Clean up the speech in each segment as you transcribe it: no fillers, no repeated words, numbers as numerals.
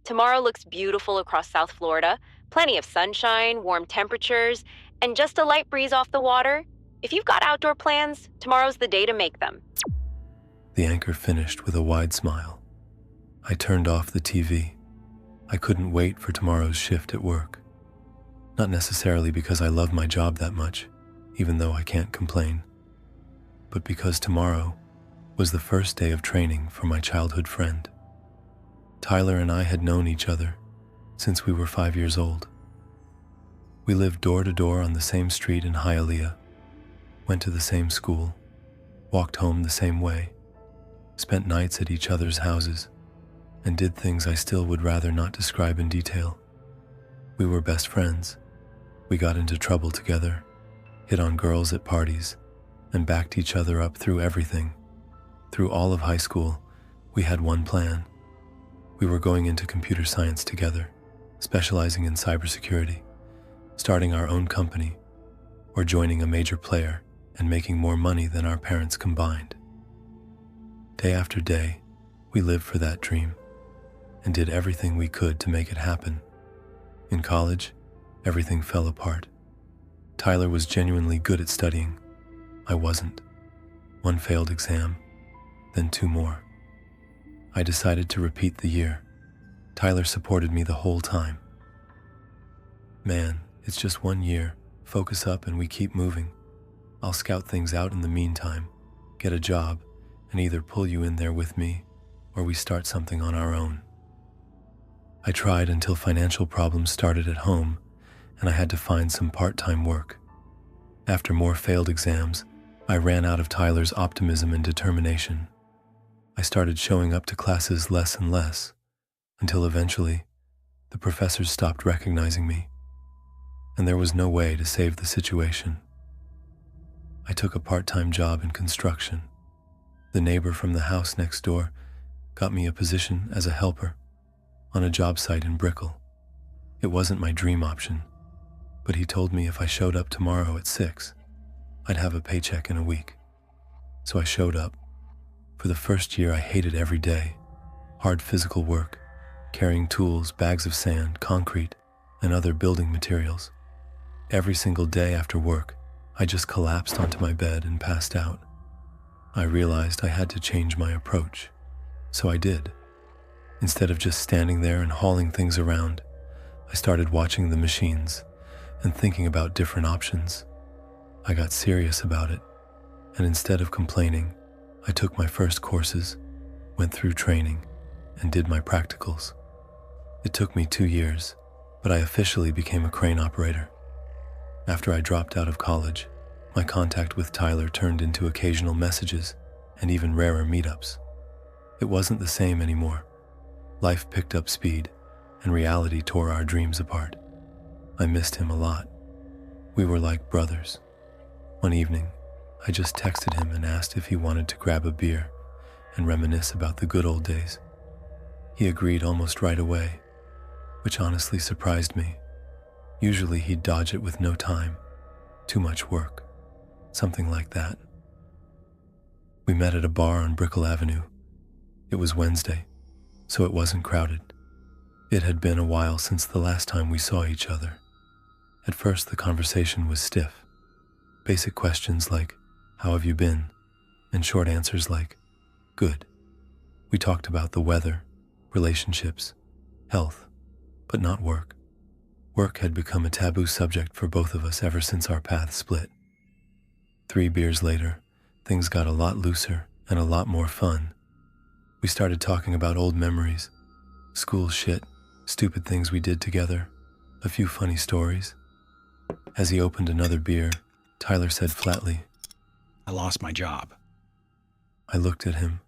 Tomorrow looks beautiful across South Florida. Plenty of sunshine, warm temperatures, and just a light breeze off the water. If you've got outdoor plans, tomorrow's the day to make them. The anchor finished with a wide smile. I turned off the TV. I couldn't wait for tomorrow's shift at work. Not necessarily because I love my job that much, even though I can't complain, but because tomorrow was the first day of training for my childhood friend. Tyler and I had known each other since we were 5 years old. We lived door to door on the same street in Hialeah, went to the same school, walked home the same way, spent nights at each other's houses, and did things I still would rather not describe in detail. We were best friends. We got into trouble together, hit on girls at parties, and backed each other up through everything. Through all of high school, we had one plan. We were going into computer science together, specializing in cybersecurity, starting our own company, or joining a major player and making more money than our parents combined. Day after day, we lived for that dream and did everything we could to make it happen. In college, everything fell apart. Tyler was genuinely good at studying. I wasn't. One failed exam, then 2 more. I decided to repeat the year. Tyler supported me the whole time. Man, it's just 1 year. Focus up and we keep moving. I'll scout things out in the meantime, get a job, and either pull you in there with me or we start something on our own. I tried until financial problems started at home and I had to find some part-time work. After more failed exams, I ran out of Tyler's optimism and determination. I started showing up to classes less and less, until eventually, the professors stopped recognizing me, and there was no way to save the situation. I took a part-time job in construction. The neighbor from the house next door got me a position as a helper on a job site in Brickell. It wasn't my dream option, but he told me if I showed up tomorrow at 6, I'd have a paycheck in a week. So I showed up. For the first year, I hated every day. Hard physical work, carrying tools, bags of sand, concrete, and other building materials. Every single day after work, I just collapsed onto my bed and passed out. I realized I had to change my approach, so I did. Instead of just standing there and hauling things around, I started watching the machines and thinking about different options. I got serious about it, and instead of complaining, I took my first courses, went through training, and did my practicals. It took me 2 years, but I officially became a crane operator. After I dropped out of college, my contact with Tyler turned into occasional messages and even rarer meetups. It wasn't the same anymore. Life picked up speed, and reality tore our dreams apart. I missed him a lot. We were like brothers. One evening, I just texted him and asked if he wanted to grab a beer and reminisce about the good old days. He agreed almost right away, which honestly surprised me. Usually he'd dodge it with no time, too much work, something like that. We met at a bar on Brickell Avenue. It was Wednesday, so it wasn't crowded. It had been a while since the last time we saw each other. At first, the conversation was stiff. Basic questions like, "How have you been?" and short answers like, "Good." We talked about the weather, relationships, health, but not work. Work had become a taboo subject for both of us ever since our paths split. 3 beers later, things got a lot looser and a lot more fun. We started talking about old memories, school shit, stupid things we did together, a few funny stories. As he opened another beer, Tyler said flatly, "I lost my job." I looked at him,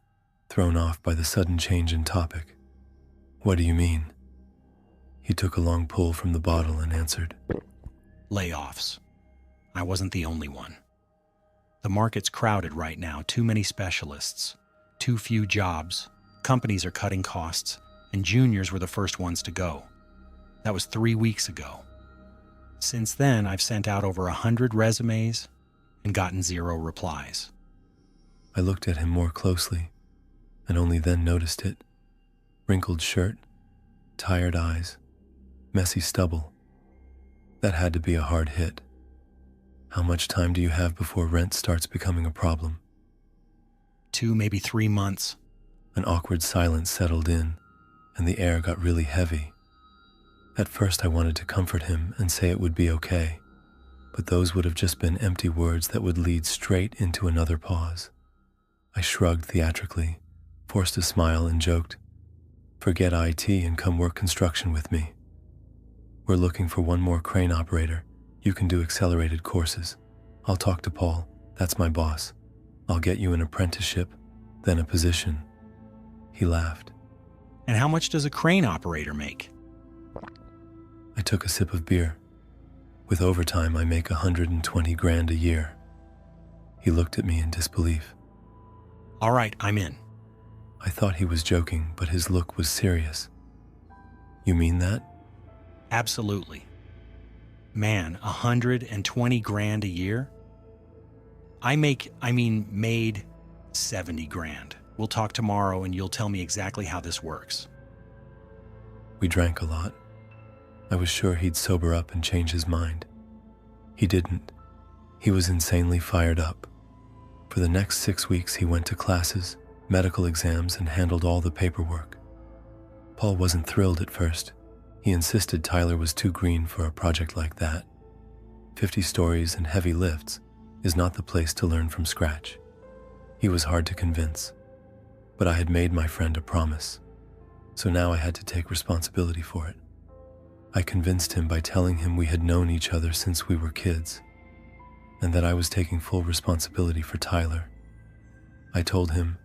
thrown off by the sudden change in topic. "What do you mean?" He took a long pull from the bottle and answered, Layoffs. I wasn't the only one. The market's crowded right now, too many specialists, too few jobs, companies are cutting costs, and juniors were the first ones to go. That was 3 weeks ago. Since then, I've sent out over 100 resumes and gotten 0 replies. I looked at him more closely and only then noticed it. Wrinkled shirt, tired eyes, messy stubble. That had to be a hard hit. How much time do you have before rent starts becoming a problem? 2, maybe 3 months. An awkward silence settled in, and the air got really heavy. At first I wanted to comfort him and say it would be okay, but those would have just been empty words that would lead straight into another pause. I shrugged theatrically, forced a smile, and joked, "Forget IT and come work construction with me. We're looking for one more crane operator. You can do accelerated courses. I'll talk to Paul, that's my boss. I'll get you an apprenticeship, then a position." He laughed. And how much does a crane operator make? I took a sip of beer. With overtime, I make 120 grand a year. He looked at me in disbelief. All right, I'm in. I thought he was joking, but his look was serious. You mean that? Absolutely. Man, 120 grand a year? Made 70 grand. We'll talk tomorrow and you'll tell me exactly how this works. We drank a lot. I was sure he'd sober up and change his mind. He didn't. He was insanely fired up. For the next 6 weeks, he went to classes, medical exams, and handled all the paperwork. Paul wasn't thrilled at first. He insisted Tyler was too green for a project like that. 50 stories and heavy lifts is not the place to learn from scratch. He was hard to convince, but I had made my friend a promise, so now I had to take responsibility for it. I convinced him by telling him we had known each other since we were kids, and that I was taking full responsibility for Tyler. I told him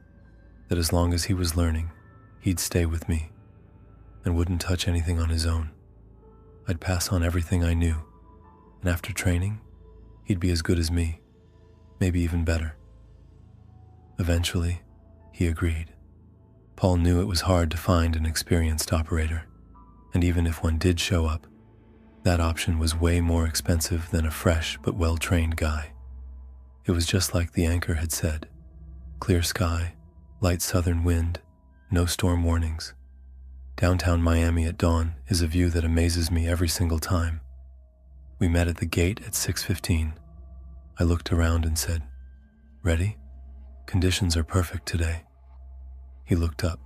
that as long as he was learning, he'd stay with me and wouldn't touch anything on his own. I'd pass on everything I knew, and after training, he'd be as good as me, maybe even better. Eventually, he agreed. Paul knew it was hard to find an experienced operator, and even if one did show up, that option was way more expensive than a fresh but well-trained guy. It was just like the anchor had said: clear sky, light southern wind, no storm warnings. Downtown Miami at dawn is a view that amazes me every single time. We met at the gate at 6:15. I looked around and said, "Ready? Conditions are perfect today." He looked up.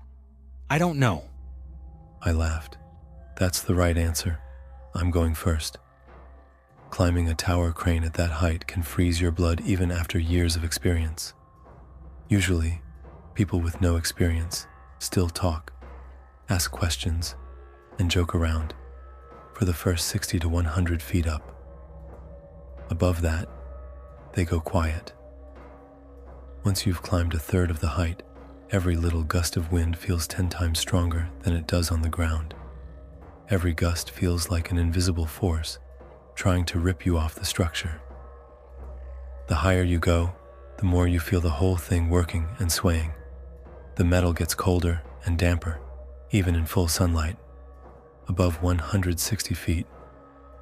I don't know. I laughed. That's the right answer. I'm going first. Climbing a tower crane at that height can freeze your blood even after years of experience. Usually, people with no experience still talk, ask questions, and joke around for the first 60 to 100 feet up. Above that, they go quiet. Once you've climbed a third of the height, every little gust of wind feels 10 times stronger than it does on the ground. Every gust feels like an invisible force trying to rip you off the structure. The higher you go, the more you feel the whole thing working and swaying. The metal gets colder and damper, even in full sunlight. Above 160 feet,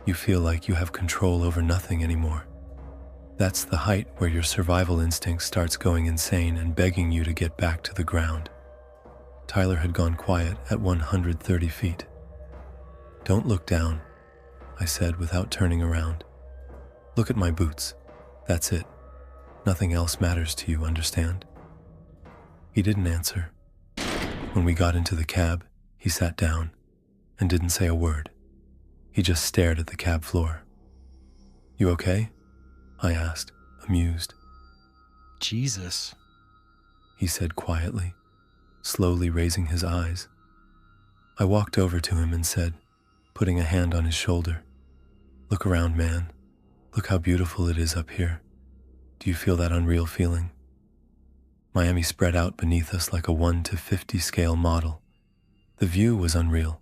you feel like you have control over nothing anymore. That's the height where your survival instinct starts going insane and begging you to get back to the ground. Tyler had gone quiet at 130 feet. "Don't look down," I said without turning around. "Look at my boots. That's it. Nothing else matters to you, understand?" He didn't answer. When we got into the cab, he sat down and didn't say a word. He just stared at the cab floor. "You okay?" I asked, amused. Jesus, He said quietly, slowly raising his eyes. I walked over to him and said, putting a hand on his shoulder, "Look around, man. Look how beautiful it is up here. Do you feel that unreal feeling?" Miami spread out beneath us like a 1 to 50 scale model. The view was unreal.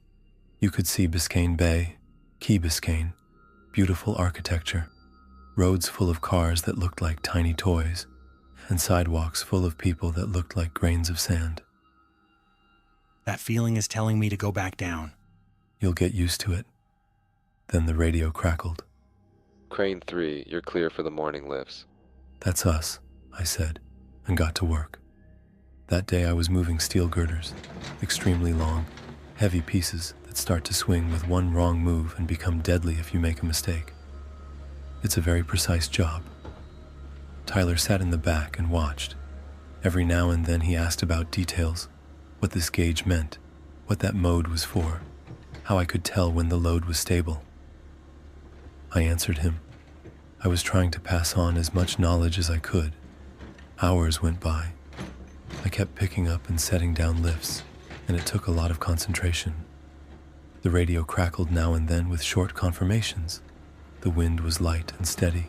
You could see Biscayne Bay, Key Biscayne, beautiful architecture, roads full of cars that looked like tiny toys, and sidewalks full of people that looked like grains of sand. that feeling is telling me to go back down. You'll get used to it. Then the radio crackled. Crane 3, you're clear for the morning lifts. "That's us," I said, and got to work. That day I was moving steel girders, extremely long, heavy pieces that that start to swing with one wrong move and become deadly if you make a mistake. It's a very precise job. Tyler sat in the back and watched. Every now and then he asked about details, what this gauge meant, what that mode was for, how I could tell when the load was stable. I answered him. I was trying to pass on as much knowledge as I could. Hours went by. I kept picking up and setting down lifts, and it took a lot of concentration. The radio crackled now and then with short confirmations. The wind was light and steady,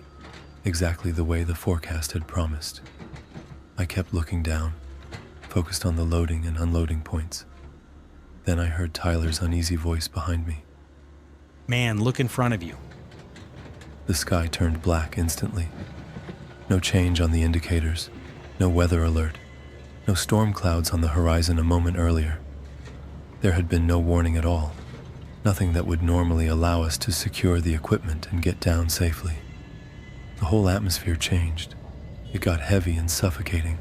exactly the way the forecast had promised. I kept looking down, focused on the loading and unloading points. Then I heard Tyler's uneasy voice behind me. Man, look in front of you. The sky turned black instantly. No change on the indicators, no weather alert, no storm clouds on the horizon a moment earlier. There had been no warning at all, nothing that would normally allow us to secure the equipment and get down safely. The whole atmosphere changed. It got heavy and suffocating.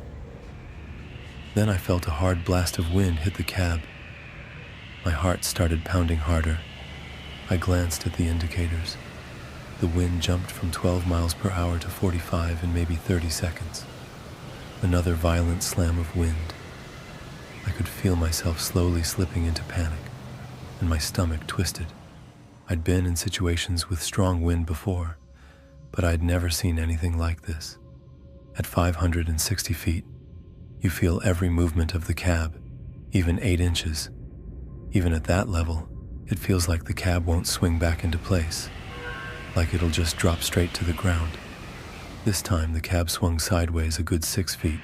Then I felt a hard blast of wind hit the cab. My heart started pounding harder. I glanced at the indicators. The wind jumped from 12 miles per hour to 45 in maybe 30 seconds. Another violent slam of wind. I could feel myself slowly slipping into panic, and my stomach twisted. I'd been in situations with strong wind before, but I'd never seen anything like this. At 560 feet, you feel every movement of the cab, even 8 inches. Even at that level, it feels like the cab won't swing back into place, like it'll just drop straight to the ground. This time, the cab swung sideways a good 6 feet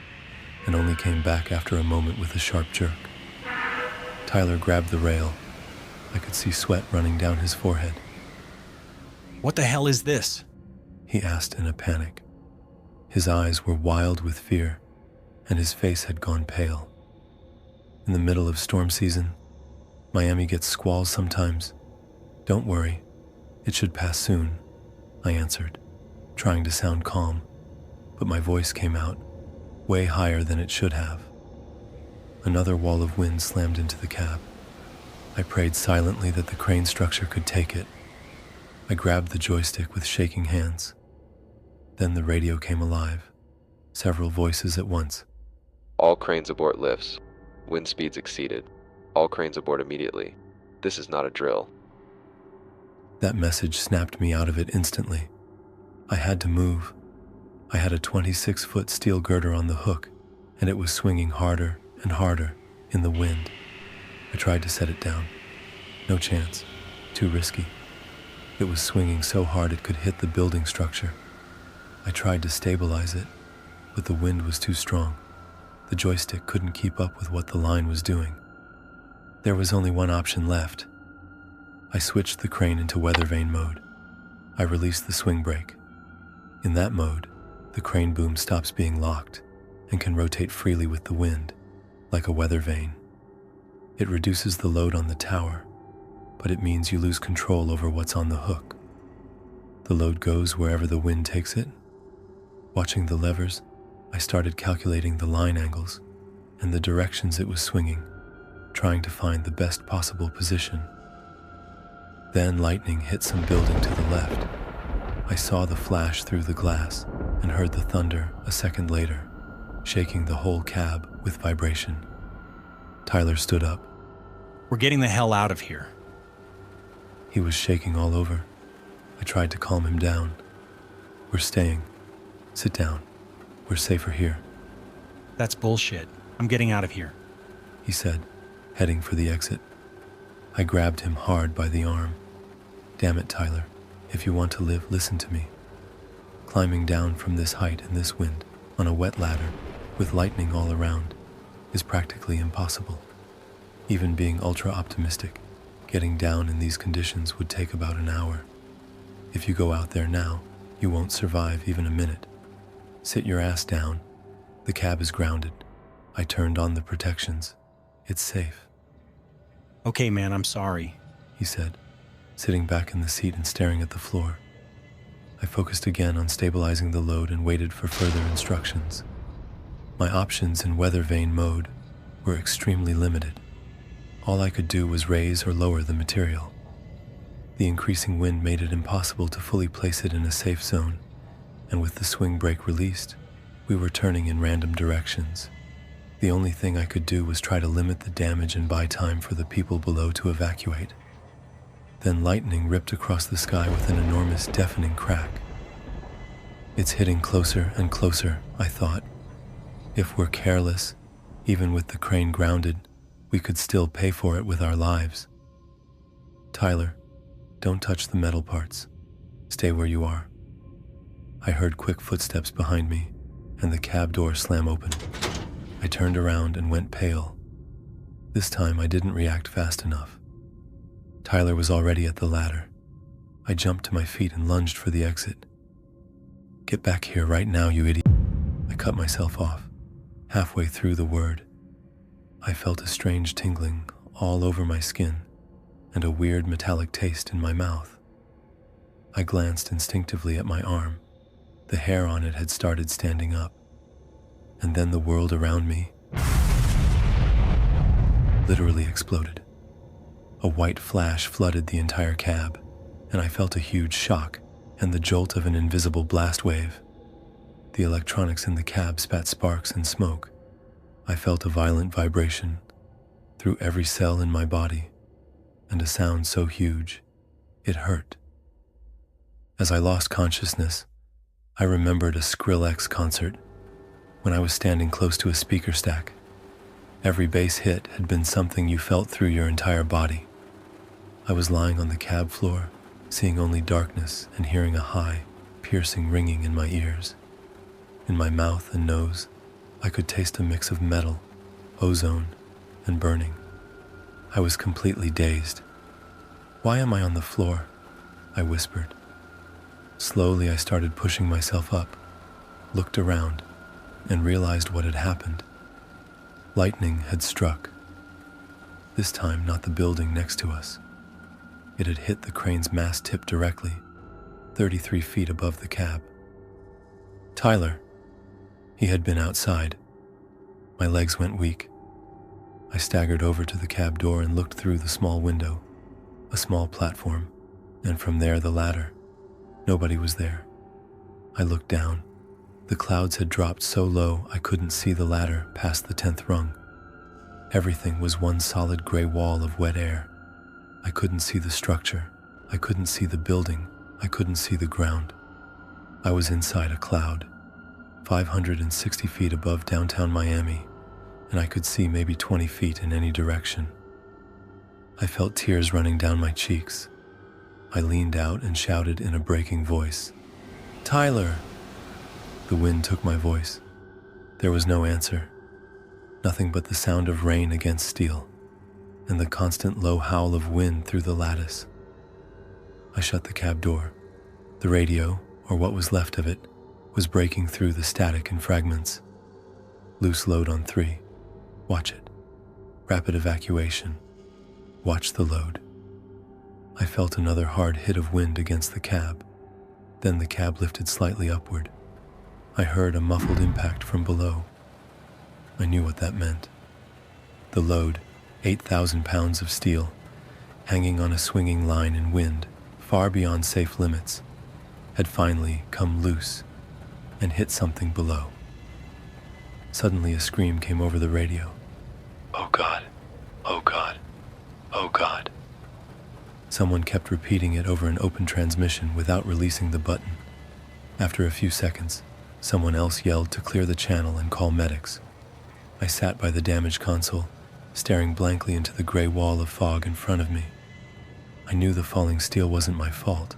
and only came back after a moment with a sharp jerk. Tyler grabbed the rail. I could see sweat running down his forehead. What the hell is this? He asked in a panic. His eyes were wild with fear, and his face had gone pale. In the middle of storm season, Miami gets squalls sometimes. Don't worry, it should pass soon, I answered, trying to sound calm, but my voice came out way higher than it should have. Another wall of wind slammed into the cab. I prayed silently that the crane structure could take it. I grabbed the joystick with shaking hands. Then the radio came alive, several voices at once. All cranes abort lifts. Wind speeds exceeded. All cranes abort immediately. This is not a drill. That message snapped me out of it instantly. I had to move. I had a 26-foot steel girder on the hook, and it was swinging harder and harder in the wind. I tried to set it down. No chance. Too risky. It was swinging so hard it could hit the building structure. I tried to stabilize it, but the wind was too strong. The joystick couldn't keep up with what the line was doing. There was only one option left. I switched the crane into weather vane mode. I released the swing brake. In that mode, the crane boom stops being locked and can rotate freely with the wind, like a weather vane. It reduces the load on the tower, but it means you lose control over what's on the hook. The load goes wherever the wind takes it. Watching the levers, I started calculating the line angles and the directions it was swinging, trying to find the best possible position. Then lightning hit some building to the left. I saw the flash through the glass and heard the thunder a second later, shaking the whole cab with vibration. Tyler stood up. We're getting the hell out of here. He was shaking all over. I tried to calm him down. We're staying. Sit down. We're safer here, That's bullshit. I'm getting out of here. he said, heading for the exit. I grabbed him hard by the arm. Damn it, Tyler. If you want to live, listen to me. Climbing down from this height in this wind, on a wet ladder, with lightning all around, is practically impossible. Even being ultra-optimistic, getting down in these conditions would take about an hour. If you go out there now, you won't survive even a minute. Sit your ass down. The cab is grounded. I turned on the protections. It's safe, Okay, man, I'm sorry. he said, sitting back in the seat and staring at the floor. I focused again on stabilizing the load and waited for further instructions. My options in weather vane mode were extremely limited. All I could do was raise or lower the material. The increasing wind made it impossible to fully place it in a safe zone, and with the swing brake released, we were turning in random directions. The only thing I could do was try to limit the damage and buy time for the people below to evacuate. Then lightning ripped across the sky with an enormous, deafening crack. It's hitting closer and closer, I thought. If we're careless, even with the crane grounded, we could still pay for it with our lives. Tyler, don't touch the metal parts. Stay where you are. I heard quick footsteps behind me, and the cab door slam open. I turned around and went pale. This time I didn't react fast enough. Tyler was already at the ladder. I jumped to my feet and lunged for the exit. Get back here right now, you idiot. I cut myself off. Halfway through the word, I felt a strange tingling all over my skin and a weird metallic taste in my mouth. I glanced instinctively at my arm. The hair on it had started standing up. And then the world around me literally exploded. A white flash flooded the entire cab, and I felt a huge shock and the jolt of an invisible blast wave. The electronics in the cab spat sparks and smoke. I felt a violent vibration through every cell in my body, and a sound so huge, it hurt. As I lost consciousness, I remembered a Skrillex concert when I was standing close to a speaker stack. Every bass hit had been something you felt through your entire body. I was lying on the cab floor, seeing only darkness and hearing a high, piercing ringing in my ears. In my mouth and nose, I could taste a mix of metal, ozone, and burning. I was completely dazed. Why am I on the floor? I whispered. Slowly I started pushing myself up, looked around, and realized what had happened. Lightning had struck. This time not the building next to us. It had hit the crane's mast tip directly, 33 feet above the cab. Tyler. He had been outside. My legs went weak. I staggered over to the cab door and looked through the small window, a small platform, and from there the ladder. Nobody was there. I looked down. The clouds had dropped so low I couldn't see the ladder past the 10th rung. Everything was one solid gray wall of wet air. I couldn't see the structure. I couldn't see the building. I couldn't see the ground. I was inside a cloud, 560 feet above downtown Miami, and I could see maybe 20 feet in any direction. I felt tears running down my cheeks. I leaned out and shouted in a breaking voice, "Tyler!" The wind took my voice. There was no answer. Nothing but the sound of rain against steel, and the constant low howl of wind through the lattice. I shut the cab door. The radio, or what was left of it, was breaking through the static in fragments. Loose load on 3. Watch it. Rapid evacuation. Watch the load. I felt another hard hit of wind against the cab. Then the cab lifted slightly upward. I heard a muffled impact from below. I knew what that meant. The load, 8,000 pounds of steel, hanging on a swinging line in wind, far beyond safe limits, had finally come loose and hit something below. Suddenly a scream came over the radio. "Oh God, oh God, oh God." Someone kept repeating it over an open transmission without releasing the button. After a few seconds, someone else yelled to clear the channel and call medics. I sat by the damaged console, staring blankly into the gray wall of fog in front of me. I knew the falling steel wasn't my fault.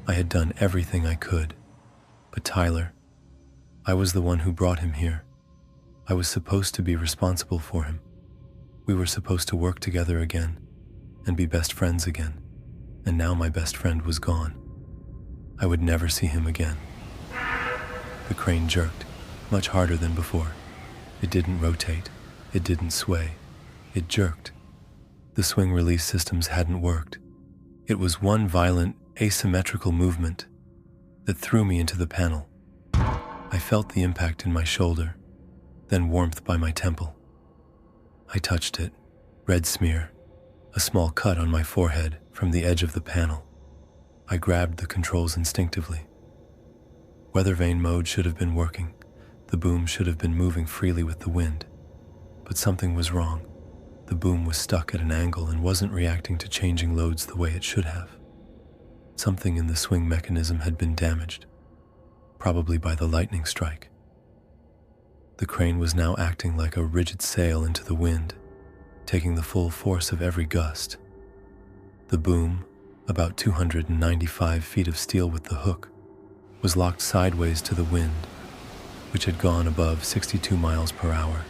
I had done everything I could. But Tyler, I was the one who brought him here. I was supposed to be responsible for him. We were supposed to work together again and be best friends again. And now my best friend was gone. I would never see him again. The crane jerked, much harder than before. It didn't rotate. It didn't sway. It jerked. The swing release systems hadn't worked. It was one violent, asymmetrical movement that threw me into the panel. I felt the impact in my shoulder, then warmth by my temple. I touched it, red smear, a small cut on my forehead from the edge of the panel. I grabbed the controls instinctively. Weather vane mode should have been working. The boom should have been moving freely with the wind. But something was wrong. The boom was stuck at an angle and wasn't reacting to changing loads the way it should have. Something in the swing mechanism had been damaged, probably by the lightning strike. The crane was now acting like a rigid sail into the wind, taking the full force of every gust. The boom, about 295 feet of steel with the hook, was locked sideways to the wind, which had gone above 62 miles per hour.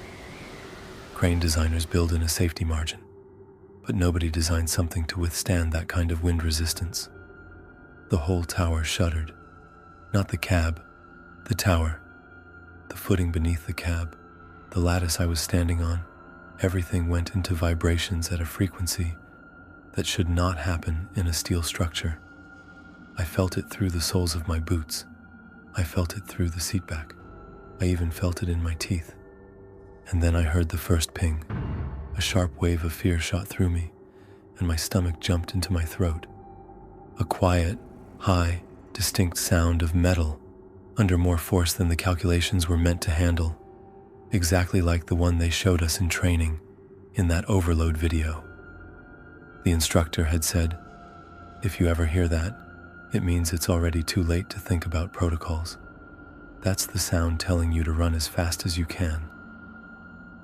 Crane designers build in a safety margin, but nobody designed something to withstand that kind of wind resistance. The whole tower shuddered. Not the cab, the tower, the footing beneath the cab, the lattice I was standing on. Everything went into vibrations at a frequency that should not happen in a steel structure. I felt it through the soles of my boots. I felt it through the seatback. I even felt it in my teeth. And then I heard the first ping. A sharp wave of fear shot through me, and my stomach jumped into my throat. A quiet, high, distinct sound of metal under more force than the calculations were meant to handle, exactly like the one they showed us in training in that overload video. The instructor had said, "If you ever hear that, it means it's already too late to think about protocols. That's the sound telling you to run as fast as you can."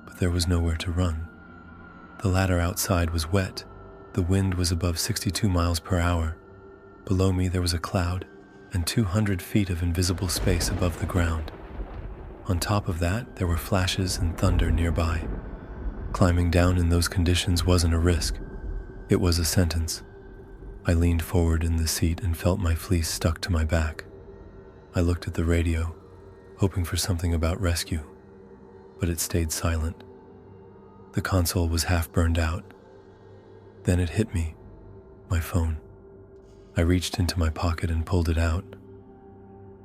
But there was nowhere to run. The ladder outside was wet. The wind was above 62 miles per hour. Below me there was a cloud and 200 feet of invisible space above the ground. On top of that, there were flashes and thunder nearby. Climbing down in those conditions wasn't a risk. It was a sentence. I leaned forward in the seat and felt my fleece stuck to my back. I looked at the radio, hoping for something about rescue, but it stayed silent. The console was half burned out. Then it hit me, my phone. I reached into my pocket and pulled it out.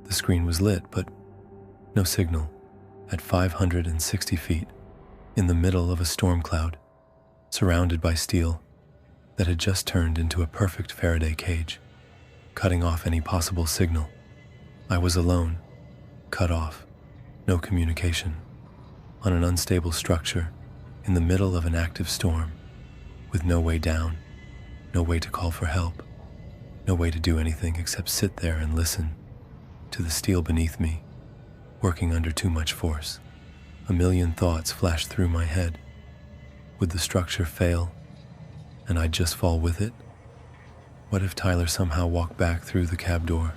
The screen was lit, but no signal. At 560 feet, in the middle of a storm cloud, surrounded by steel that had just turned into a perfect Faraday cage, cutting off any possible signal. I was alone, cut off, no communication, on an unstable structure in the middle of an active storm, with no way down, no way to call for help, no way to do anything except sit there and listen to the steel beneath me, working under too much force. A million thoughts flashed through my head. Would the structure fail, and I'd just fall with it? What if Tyler somehow walked back through the cab door?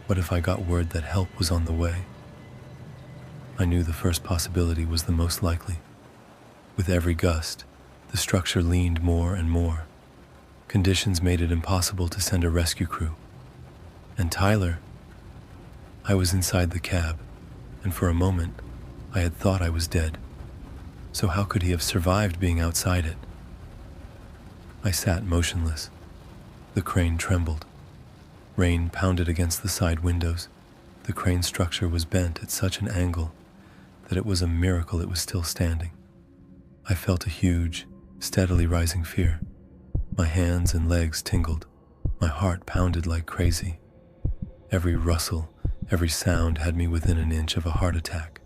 What if I got word that help was on the way? I knew the first possibility was the most likely. With every gust, the structure leaned more and more. Conditions made it impossible to send a rescue crew. And Tyler, I was inside the cab, and for a moment, I had thought I was dead. So how could he have survived being outside it? I sat motionless. The crane trembled. Rain pounded against the side windows. The crane structure was bent at such an angle that it was a miracle it was still standing. I felt a huge, steadily rising fear. My hands and legs tingled. My heart pounded like crazy. Every rustle, every sound had me within an inch of a heart attack.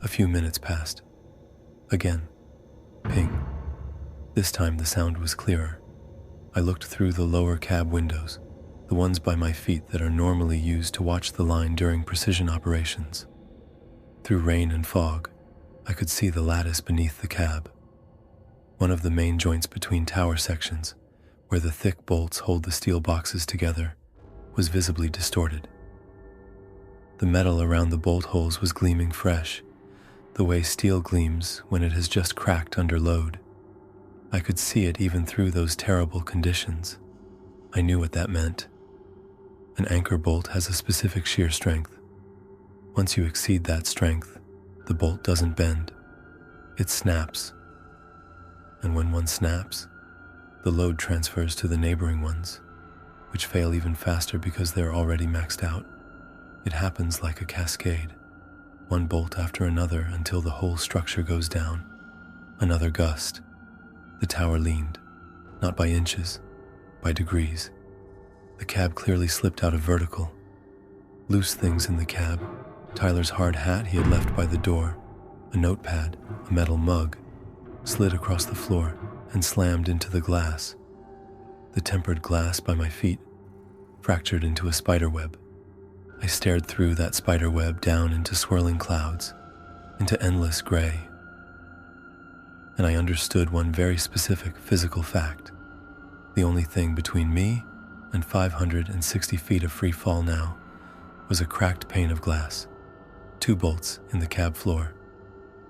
A few minutes passed. Again. Ping. This time the sound was clearer. I looked through the lower cab windows, the ones by my feet that are normally used to watch the line during precision operations. Through rain and fog, I could see the lattice beneath the cab. One of the main joints between tower sections, where the thick bolts hold the steel boxes together, was visibly distorted. The metal around the bolt holes was gleaming fresh, the way steel gleams when it has just cracked under load. I could see it even through those terrible conditions. I knew what that meant. An anchor bolt has a specific shear strength. Once you exceed that strength, the bolt doesn't bend. It snaps. And when one snaps, the load transfers to the neighboring ones, which fail even faster because they're already maxed out. It happens like a cascade, one bolt after another until the whole structure goes down. Another gust. The tower leaned, not by inches, by degrees. The cab clearly slipped out of vertical. Loose things in the cab, Tyler's hard hat he had left by the door, a notepad, a metal mug, slid across the floor and slammed into the glass. The tempered glass by my feet fractured into a spiderweb. I stared through that spiderweb down into swirling clouds, into endless gray. And I understood one very specific physical fact. The only thing between me and 560 feet of free fall now was a cracked pane of glass, 2 bolts in the cab floor,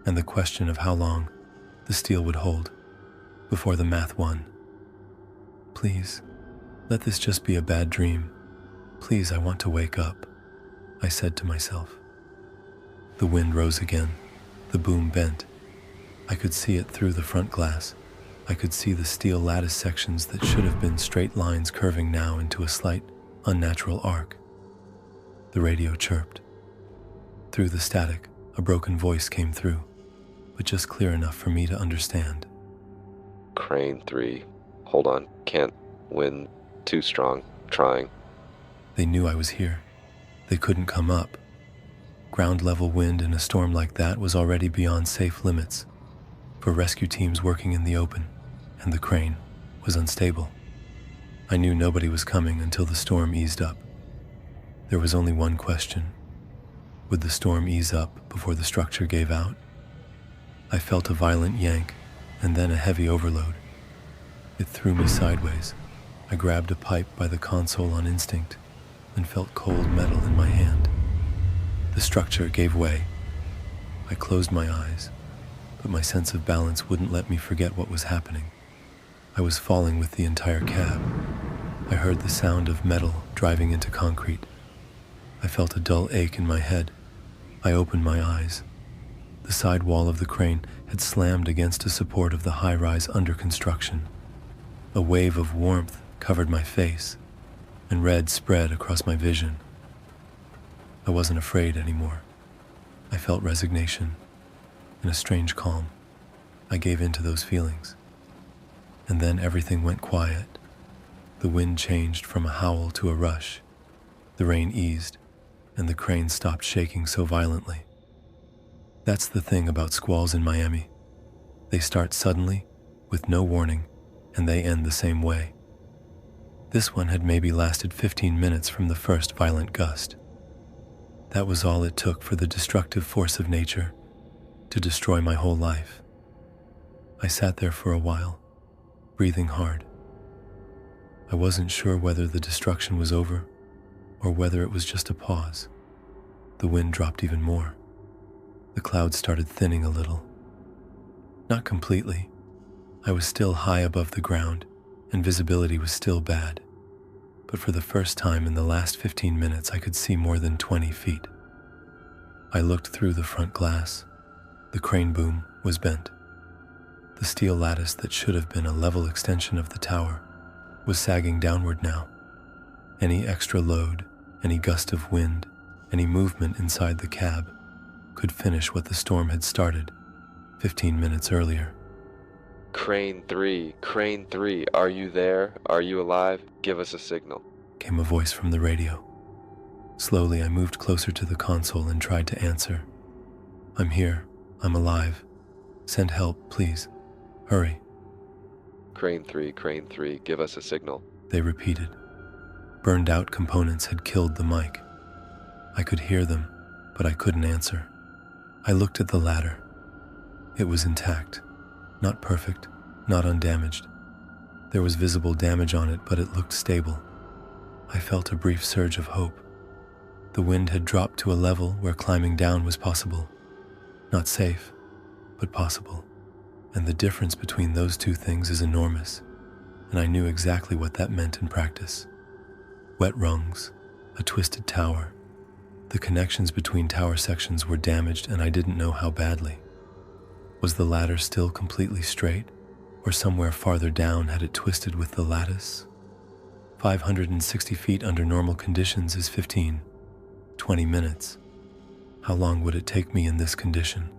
and the question of how long the steel would hold before the math won. Please, let this just be a bad dream. Please, I want to wake up, I said to myself. The wind rose again. The boom bent. I could see it through the front glass. I could see the steel lattice sections that should have been straight lines curving now into a slight, unnatural arc. The radio chirped. Through the static, a broken voice came through, but just clear enough for me to understand. Crane 3. Hold on. Can't. Wind. Too strong. Trying. They knew I was here. They couldn't come up. Ground level wind in a storm like that was already beyond safe limits for rescue teams working in the open, and the crane was unstable. I knew nobody was coming until the storm eased up. There was only one question. Would the storm ease up before the structure gave out? I felt a violent yank and then a heavy overload. It threw me sideways. I grabbed a pipe by the console on instinct and felt cold metal in my hand. The structure gave way. I closed my eyes, but my sense of balance wouldn't let me forget what was happening. I was falling with the entire cab. I heard the sound of metal driving into concrete. I felt a dull ache in my head. I opened my eyes. The side wall of the crane had slammed against a support of the high-rise under construction. A wave of warmth covered my face, and red spread across my vision. I wasn't afraid anymore. I felt resignation and a strange calm. I gave in to those feelings. And then everything went quiet. The wind changed from a howl to a rush. The rain eased, and the crane stopped shaking so violently. That's the thing about squalls in Miami. They start suddenly, with no warning, and they end the same way. This one had maybe lasted 15 minutes from the first violent gust. That was all it took for the destructive force of nature to destroy my whole life. I sat there for a while, breathing hard. I wasn't sure whether the destruction was over or whether it was just a pause. The wind dropped even more. The clouds started thinning a little. Not completely. I was still high above the ground, and visibility was still bad. But for the first time in the last 15 minutes, I could see more than 20 feet. I looked through the front glass. The crane boom was bent. The steel lattice that should have been a level extension of the tower was sagging downward now. Any extra load, any gust of wind, any movement inside the cab could finish what the storm had started 15 minutes earlier. Crane 3. Crane 3. Are you there? Are you alive? Give us a signal. Came a voice from the radio. Slowly, I moved closer to the console and tried to answer. I'm here. I'm alive. Send help, please. Hurry. Crane 3. Crane 3. Give us a signal. They repeated. Burned out components had killed the mic. I could hear them, but I couldn't answer. I looked at the ladder. It was intact. Not perfect, not undamaged. There was visible damage on it, but it looked stable. I felt a brief surge of hope. The wind had dropped to a level where climbing down was possible. Not safe, but possible. And the difference between those two things is enormous, and I knew exactly what that meant in practice. Wet rungs, a twisted tower. The connections between tower sections were damaged, and I didn't know how badly. Was the ladder still completely straight, or somewhere farther down had it twisted with the lattice? 560 feet under normal conditions is 15, 20 minutes. How long would it take me in this condition?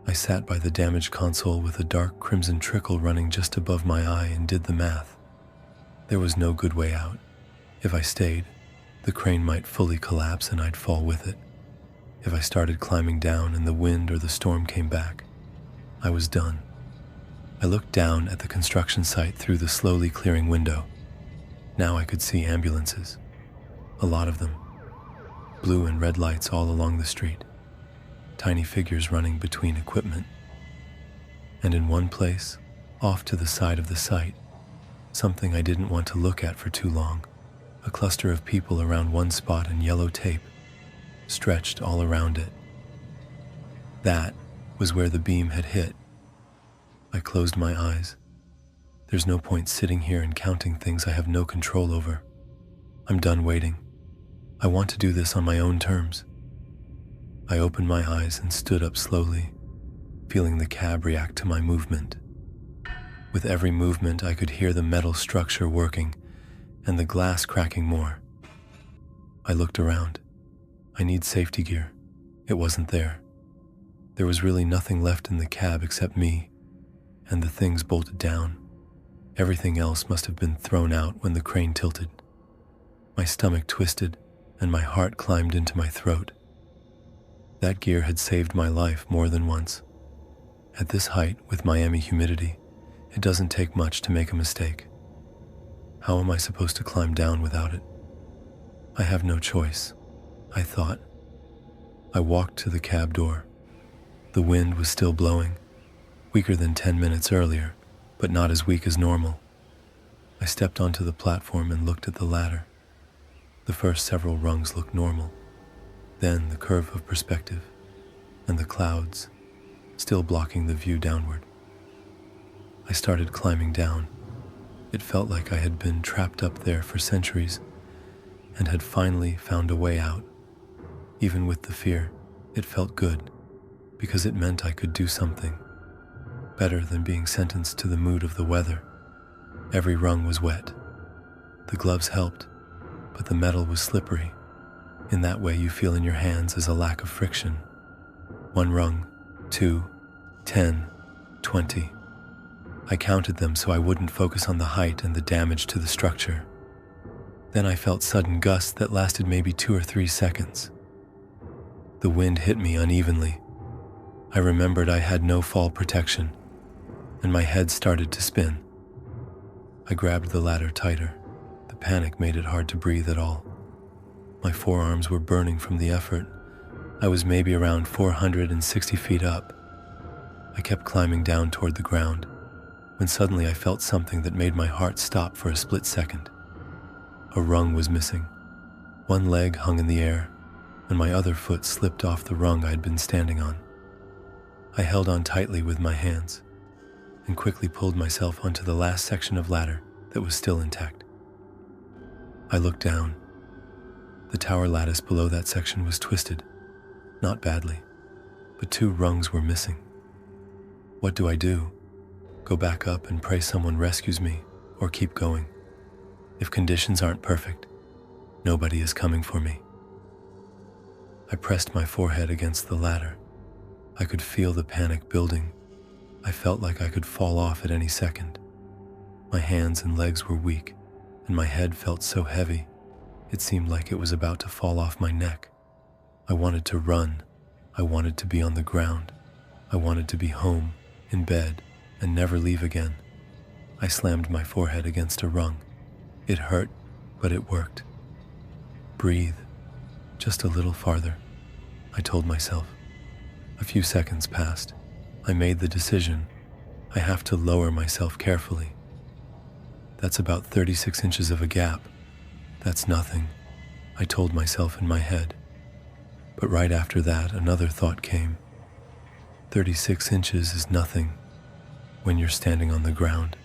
I sat by the damaged console with a dark crimson trickle running just above my eye and did the math. There was no good way out. If I stayed, the crane might fully collapse and I'd fall with it. If I started climbing down and the wind or the storm came back, I was done. I looked down at the construction site through the slowly clearing window. Now I could see ambulances. A lot of them. Blue and red lights all along the street. Tiny figures running between equipment. And in one place, off to the side of the site, something I didn't want to look at for too long. A cluster of people around one spot in yellow tape, stretched all around it. That was where the beam had hit. I closed my eyes. There's no point sitting here and counting things I have no control over. I'm done waiting. I want to do this on my own terms. I opened my eyes and stood up slowly, feeling the cab react to my movement. With every movement, I could hear the metal structure working and the glass cracking more. I looked around. I need safety gear. It wasn't there. There was really nothing left in the cab except me and the things bolted down. Everything else must have been thrown out when the crane tilted. My stomach twisted and my heart climbed into my throat. That gear had saved my life more than once. At this height, with Miami humidity, it doesn't take much to make a mistake. How am I supposed to climb down without it? I have no choice, I thought. I walked to the cab door. The wind was still blowing, weaker than 10 minutes earlier, but not as weak as normal. I stepped onto the platform and looked at the ladder. The first several rungs looked normal, then the curve of perspective, and the clouds, still blocking the view downward. I started climbing down. It felt like I had been trapped up there for centuries and had finally found a way out. Even with the fear, it felt good because it meant I could do something better than being sentenced to the mood of the weather. Every rung was wet. The gloves helped, but the metal was slippery. In that way you feel in your hands is a lack of friction. 1 rung, 2, 10, 20. I counted them so I wouldn't focus on the height and the damage to the structure. Then I felt sudden gusts that lasted maybe 2 or 3 seconds. The wind hit me unevenly. I remembered I had no fall protection, and my head started to spin. I grabbed the ladder tighter. The panic made it hard to breathe at all. My forearms were burning from the effort. I was maybe around 460 feet up. I kept climbing down toward the ground, when suddenly I felt something that made my heart stop for a split second. A rung was missing. One leg hung in the air, and my other foot slipped off the rung I'd been standing on. I held on tightly with my hands, and quickly pulled myself onto the last section of ladder that was still intact. I looked down. The tower lattice below that section was twisted, not badly, but 2 rungs were missing. What do I do? Go back up and pray someone rescues me, or keep going? If conditions aren't perfect, nobody is coming for me. I pressed my forehead against the ladder. I could feel the panic building. I felt like I could fall off at any second. My hands and legs were weak, and my head felt so heavy, it seemed like it was about to fall off my neck. I wanted to run. I wanted to be on the ground. I wanted to be home, in bed, and never leave again. I slammed my forehead against a rung. It hurt, but it worked. Breathe. Just a little farther, I told myself. A few seconds passed. I made the decision. I have to lower myself carefully. That's about 36 inches of a gap. That's nothing, I told myself in my head. But right after that, another thought came. 36 inches is nothing when you're standing on the ground.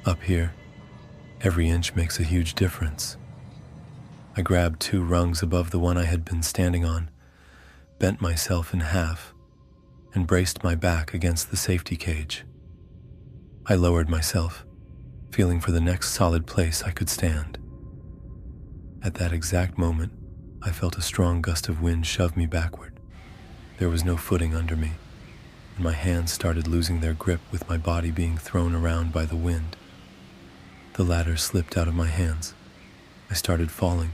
Up here, every inch makes a huge difference. I grabbed 2 rungs above the one I had been standing on, bent myself in half, and braced my back against the safety cage. I lowered myself, feeling for the next solid place I could stand. At that exact moment, I felt a strong gust of wind shove me backward. There was no footing under me. and my hands started losing their grip with my body being thrown around by the wind. The ladder slipped out of my hands. I started falling.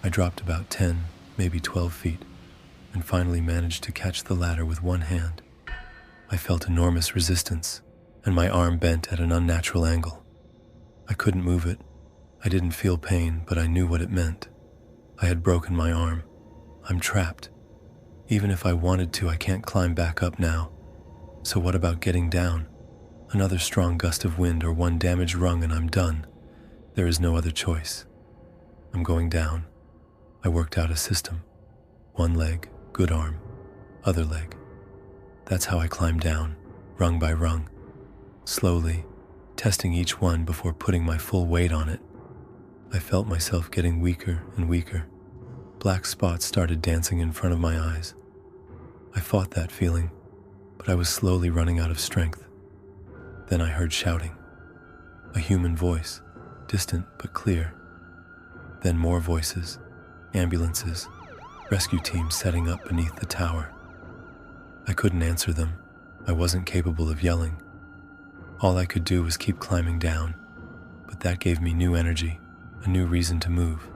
I dropped about 10, maybe 12 feet, and finally managed to catch the ladder with one hand. I felt enormous resistance, and my arm bent at an unnatural angle. I couldn't move it. I didn't feel pain, but I knew what it meant. I had broken my arm. I'm trapped. Even if I wanted to, I can't climb back up now. So what about getting down? Another strong gust of wind or one damaged rung and I'm done. There is no other choice. I'm going down. I worked out a system. One leg, good arm. Other leg. That's how I climbed down, rung by rung. Slowly, testing each one before putting my full weight on it. I felt myself getting weaker and weaker. Black spots started dancing in front of my eyes. I fought that feeling, but I was slowly running out of strength. Then I heard shouting. A human voice, distant but clear. Then more voices, ambulances, rescue teams setting up beneath the tower. I couldn't answer them. I wasn't capable of yelling. All I could do was keep climbing down, but that gave me new energy, a new reason to move.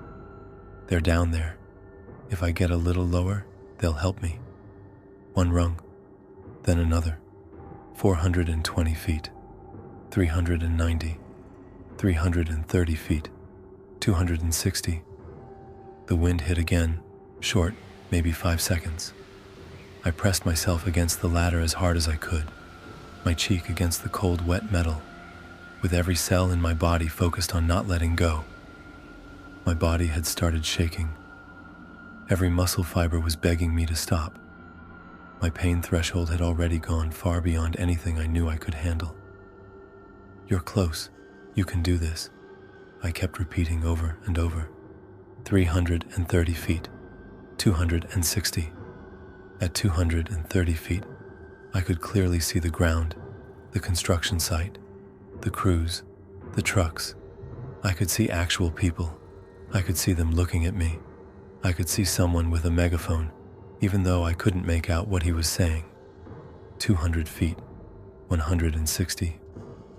They're down there. If I get a little lower, they'll help me. One rung, then another. 420 feet, 390, 330 feet, 260. The wind hit again, short, maybe 5 seconds. I pressed myself against the ladder as hard as I could, my cheek against the cold, wet metal, with every cell in my body focused on not letting go. My body had started shaking. Every muscle fiber was begging me to stop. My pain threshold had already gone far beyond anything I knew I could handle. You're close. You can do this. I kept repeating over and over. 330 feet. 260. At 230 feet, I could clearly see the ground, the construction site, the crews, the trucks. I could see actual people. I could see them looking at me. I could see someone with a megaphone, even though I couldn't make out what he was saying. 200 feet, 160,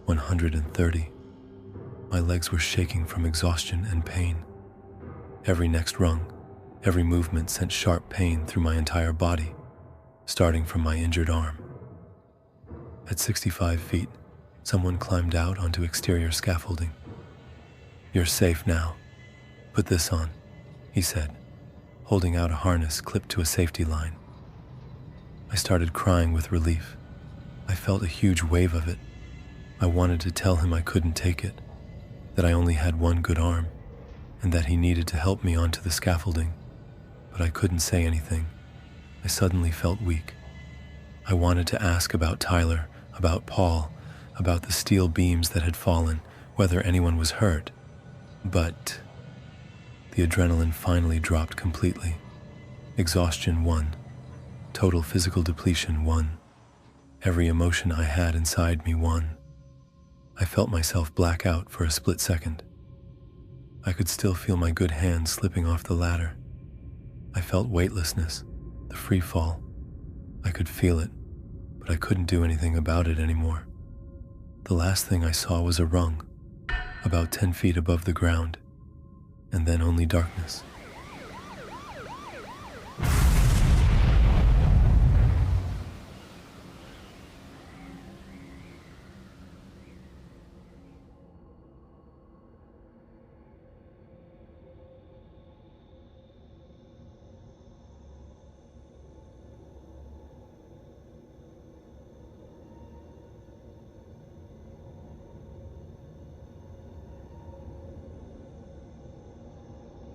130. My legs were shaking from exhaustion and pain. Every next rung, every movement sent sharp pain through my entire body, starting from my injured arm. At 65 feet, someone climbed out onto exterior scaffolding. You're safe now. Put this on, he said, holding out a harness clipped to a safety line. I started crying with relief. I felt a huge wave of it. I wanted to tell him I couldn't take it, that I only had one good arm, and that he needed to help me onto the scaffolding, but I couldn't say anything. I suddenly felt weak. I wanted to ask about Tyler, about Paul, about the steel beams that had fallen, whether anyone was hurt, but the adrenaline finally dropped completely. Exhaustion won. Total physical depletion won. Every emotion I had inside me won. I felt myself black out for a split second. I could still feel my good hand slipping off the ladder. I felt weightlessness, the free fall. I could feel it, but I couldn't do anything about it anymore. The last thing I saw was a rung, about 10 feet above the ground, and then only darkness.